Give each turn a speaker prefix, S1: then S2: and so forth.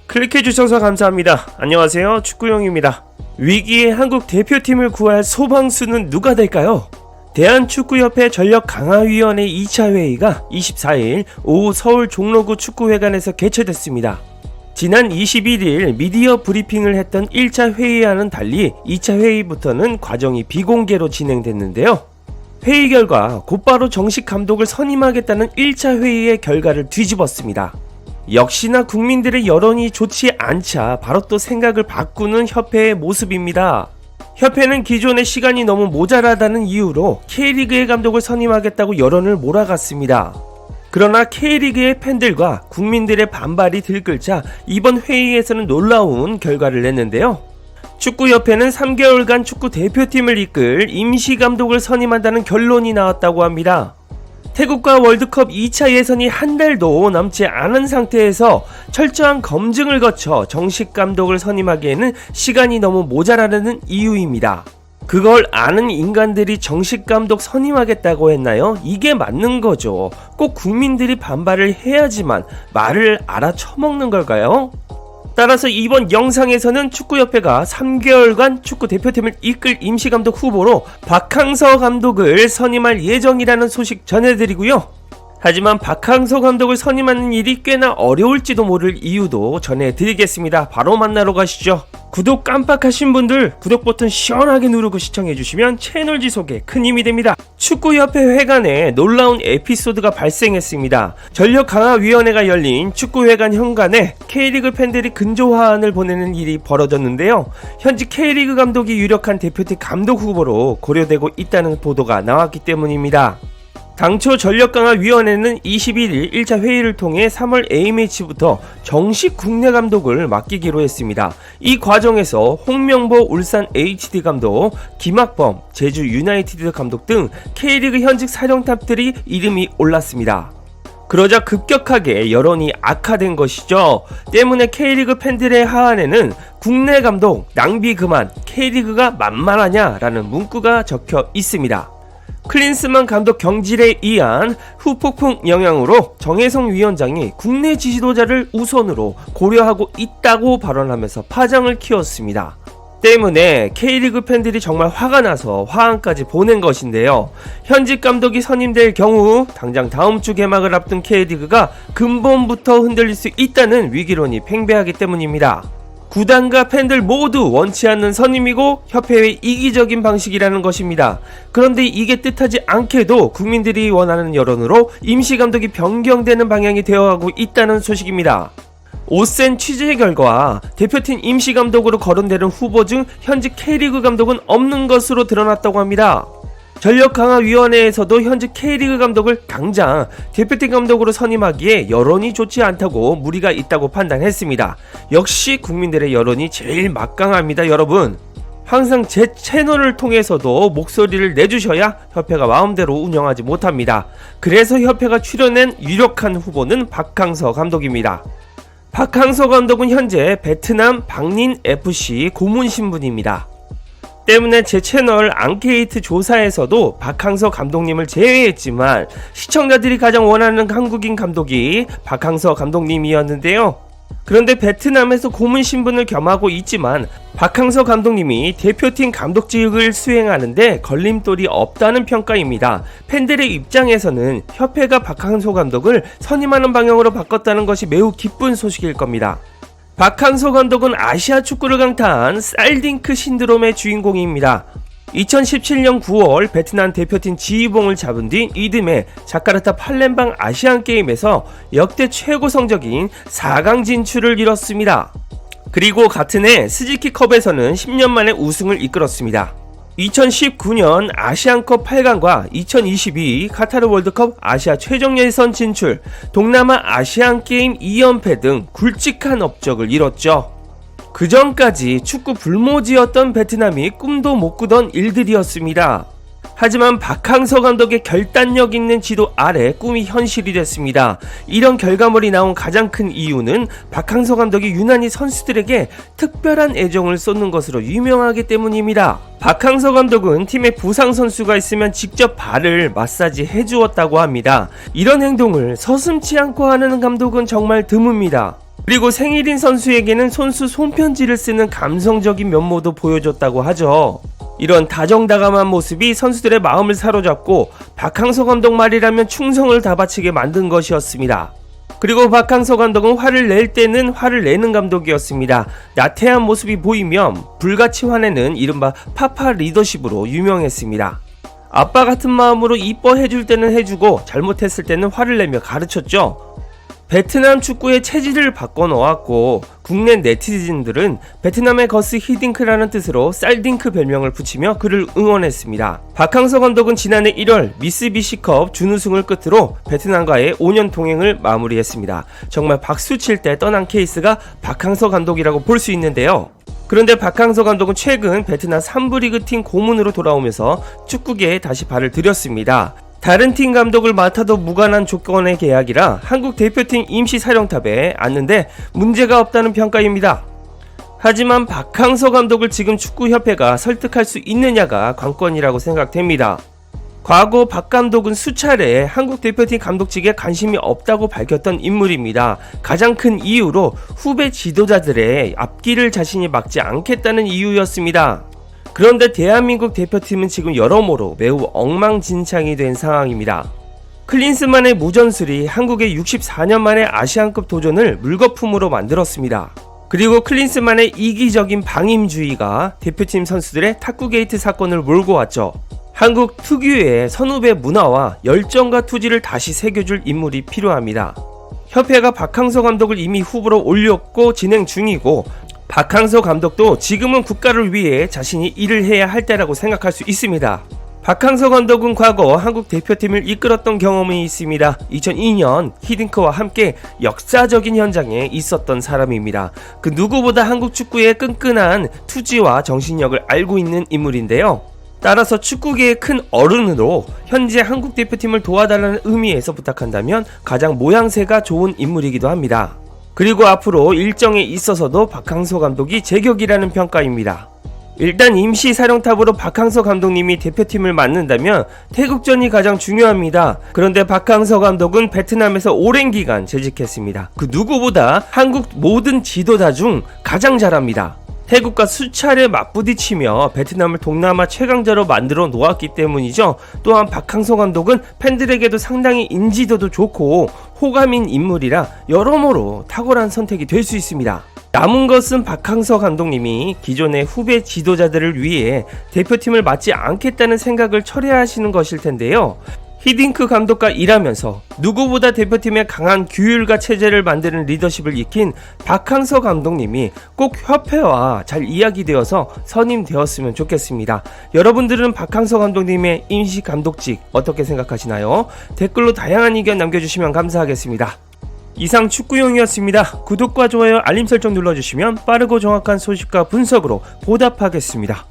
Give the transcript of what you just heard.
S1: 클릭해주셔서 감사합니다. 안녕하세요, 축구용입니다. 위기의 한국 대표팀을 구할 소방수는 누가 될까요? 대한축구협회 전력강화위원회 2차 회의가 24일 오후 서울 종로구 축구회관에서 개최됐습니다. 지난 21일 미디어 브리핑을 했던 1차 회의와는 달리 2차 회의부터는 과정이 비공개로 진행됐는데요. 회의 결과 곧바로 정식 감독을 선임하겠다는 1차 회의의 결과를 뒤집었습니다. 역시나 국민들의 여론이 좋지 않자 바로 또 생각을 바꾸는 협회의 모습입니다. 협회는 기존의 시간이 너무 모자라다는 이유로 K리그의 감독을 선임하겠다고 여론을 몰아갔습니다. 그러나 K리그의 팬들과 국민들의 반발이 들끓자 이번 회의에서는 놀라운 결과를 냈는데요. 축구협회는 3개월간 축구 대표팀을 이끌 임시감독을 선임한다는 결론이 나왔다고 합니다. 태국과 월드컵 2차 예선이 한 달도 남지 않은 상태에서 철저한 검증을 거쳐 정식 감독을 선임하기에는 시간이 너무 모자라는 이유입니다. 그걸 아는 인간들이 정식 감독 선임하겠다고 했나요? 이게 맞는 거죠. 꼭 국민들이 반발을 해야지만 말을 알아쳐먹는 걸까요? 따라서 이번 영상에서는 축구협회가 3개월간 축구대표팀을 이끌 임시감독 후보로 박항서 감독을 선임할 예정이라는 소식 전해드리고요. 하지만 박항서 감독을 선임하는 일이 꽤나 어려울지도 모를 이유도 전해드리겠습니다. 바로 만나러 가시죠. 구독 깜빡하신 분들 구독 버튼 시원하게 누르고 시청해주시면 채널 지속에 큰 힘이 됩니다. 축구협회 회관에 놀라운 에피소드가 발생했습니다. 전력강화위원회가 열린 축구회관 현관에 K리그 팬들이 근조화환을 보내는 일이 벌어졌는데요. 현직 K리그 감독이 유력한 대표팀 감독 후보로 고려되고 있다는 보도가 나왔기 때문입니다. 당초 전력강화위원회는 21일 1차 회의를 통해 3월 A매치부터 정식 국내 감독을 맡기기로 했습니다. 이 과정에서 홍명보 울산 HD 감독, 김학범 제주 유나이티드 감독 등 K리그 현직 사령탑들이 이름이 올랐습니다. 그러자 급격하게 여론이 악화된 것이죠. 때문에 K리그 팬들의 하안에는 국내 감독 낭비 그만, K리그가 만만하냐라는 문구가 적혀 있습니다. 클린스만 감독 경질에 의한 후폭풍 영향으로 정혜성 위원장이 국내 지도자를 우선으로 고려하고 있다고 발언하면서 파장을 키웠습니다. 때문에 K리그 팬들이 정말 화가 나서 화환까지 보낸 것인데요. 현직 감독이 선임될 경우 당장 다음 주 개막을 앞둔 K리그가 근본부터 흔들릴 수 있다는 위기론이 팽배하기 때문입니다. 구단과 팬들 모두 원치 않는 선임이고 협회의 이기적인 방식이라는 것입니다. 그런데 이게 뜻하지 않게도 국민들이 원하는 여론으로 임시감독이 변경되는 방향이 되어가고 있다는 소식입니다. 오센 취재 결과 대표팀 임시감독으로 거론되는 후보 중 현직 K리그 감독은 없는 것으로 드러났다고 합니다. 전력강화위원회에서도 현직 K리그 감독을 당장 대표팀 감독으로 선임하기에 여론이 좋지 않다고 무리가 있다고 판단했습니다. 역시 국민들의 여론이 제일 막강합니다, 여러분. 항상 제 채널을 통해서도 목소리를 내주셔야 협회가 마음대로 운영하지 못합니다. 그래서 협회가 추려낸 유력한 후보는 박항서 감독입니다. 박항서 감독은 현재 베트남 박린FC 고문 신분입니다. 때문에 제 채널 앙케이트 조사에서도 박항서 감독님을 제외했지만 시청자들이 가장 원하는 한국인 감독이 박항서 감독님이었는데요. 그런데 베트남에서 고문 신분을 겸하고 있지만 박항서 감독님이 대표팀 감독직을 수행하는데 걸림돌이 없다는 평가입니다. 팬들의 입장에서는 협회가 박항서 감독을 선임하는 방향으로 바꿨다는 것이 매우 기쁜 소식일 겁니다. 박항서 감독은 아시아 축구를 강타한 살딩크 신드롬의 주인공입니다. 2017년 9월 베트남 대표팀 지휘봉을 잡은 뒤 이듬해 자카르타 팔렘방 아시안게임에서 역대 최고 성적인 4강 진출을 이뤘습니다. 그리고 같은 해 스즈키컵에서는 10년 만에 우승을 이끌었습니다. 2019년 아시안컵 8강과 2022 카타르 월드컵 아시아 최종 예선 진출, 동남아 아시안게임 2연패 등 굵직한 업적을 이뤘죠. 그 전까지 축구 불모지였던 베트남이 꿈도 못 꾸던 일들이었습니다. 하지만 박항서 감독의 결단력 있는 지도 아래 꿈이 현실이 됐습니다. 이런 결과물이 나온 가장 큰 이유는 박항서 감독이 유난히 선수들에게 특별한 애정을 쏟는 것으로 유명하기 때문입니다. 박항서 감독은 팀에 부상 선수가 있으면 직접 발을 마사지 해주었다고 합니다. 이런 행동을 서슴지 않고 하는 감독은 정말 드뭅니다. 그리고 생일인 선수에게는 손수 손편지를 쓰는 감성적인 면모도 보여줬다고 하죠. 이런 다정다감한 모습이 선수들의 마음을 사로잡고 박항서 감독 말이라면 충성을 다 바치게 만든 것이었습니다. 그리고 박항서 감독은 화를 낼 때는 화를 내는 감독이었습니다. 나태한 모습이 보이면 불같이 화내는 이른바 파파 리더십으로 유명했습니다. 아빠 같은 마음으로 이뻐해줄 때는 해주고 잘못했을 때는 화를 내며 가르쳤죠. 베트남 축구의 체질을 바꿔놓았고 국내 네티즌들은 베트남의 거스 히딩크라는 뜻으로 쌀딩크 별명을 붙이며 그를 응원했습니다. 박항서 감독은 지난해 1월 미쓰비시컵 준우승을 끝으로 베트남과의 5년 동행을 마무리했습니다. 정말 박수 칠 때 떠난 케이스가 박항서 감독이라고 볼 수 있는데요. 그런데 박항서 감독은 최근 베트남 3부 리그 팀 고문으로 돌아오면서 축구계에 다시 발을 들였습니다. 다른 팀 감독을 맡아도 무관한 조건의 계약이라 한국 대표팀 임시 사령탑에 앉는데 문제가 없다는 평가입니다. 하지만 박항서 감독을 지금 축구협회가 설득할 수 있느냐가 관건이라고 생각됩니다. 과거 박 감독은 수차례 한국 대표팀 감독직에 관심이 없다고 밝혔던 인물입니다. 가장 큰 이유로 후배 지도자들의 앞길을 자신이 막지 않겠다는 이유였습니다. 그런데 대한민국 대표팀은 지금 여러모로 매우 엉망진창이 된 상황입니다. 클린스만의 무전술이 한국의 64년 만에 아시안컵 도전을 물거품으로 만들었습니다. 그리고 클린스만의 이기적인 방임주의가 대표팀 선수들의 탁구게이트 사건을 몰고 왔죠. 한국 특유의 선후배 문화와 열정과 투지를 다시 새겨줄 인물이 필요합니다. 협회가 박항서 감독을 이미 후보로 올렸고 진행 중이고 박항서 감독도 지금은 국가를 위해 자신이 일을 해야 할 때라고 생각할 수 있습니다. 박항서 감독은 과거 한국 대표팀을 이끌었던 경험이 있습니다. 2002년 히딩크와 함께 역사적인 현장에 있었던 사람입니다. 그 누구보다 한국 축구의 끈끈한 투지와 정신력을 알고 있는 인물인데요. 따라서 축구계의 큰 어른으로 현재 한국 대표팀을 도와달라는 의미에서 부탁한다면 가장 모양새가 좋은 인물이기도 합니다. 그리고 앞으로 일정에 있어서도 박항서 감독이 제격이라는 평가입니다. 일단 임시 사령탑으로 박항서 감독님이 대표팀을 맡는다면 태국전이 가장 중요합니다. 그런데 박항서 감독은 베트남에서 오랜 기간 재직했습니다. 그 누구보다 한국 모든 지도자 중 가장 잘합니다. 태국과 수차례 맞부딪히며 베트남을 동남아 최강자로 만들어 놓았기 때문이죠. 또한 박항서 감독은 팬들에게도 상당히 인지도도 좋고 호감인 인물이라 여러모로 탁월한 선택이 될 수 있습니다. 남은 것은 박항서 감독님이 기존의 후배 지도자들을 위해 대표팀을 맡지 않겠다는 생각을 철회하시는 것일 텐데요. 히딩크 감독과 일하면서 누구보다 대표팀의 강한 규율과 체제를 만드는 리더십을 익힌 박항서 감독님이 꼭 협회와 잘 이야기되어서 선임되었으면 좋겠습니다. 여러분들은 박항서 감독님의 임시 감독직 어떻게 생각하시나요? 댓글로 다양한 의견 남겨주시면 감사하겠습니다. 이상 축구용이었습니다. 구독과 좋아요, 알림 설정 눌러주시면 빠르고 정확한 소식과 분석으로 보답하겠습니다.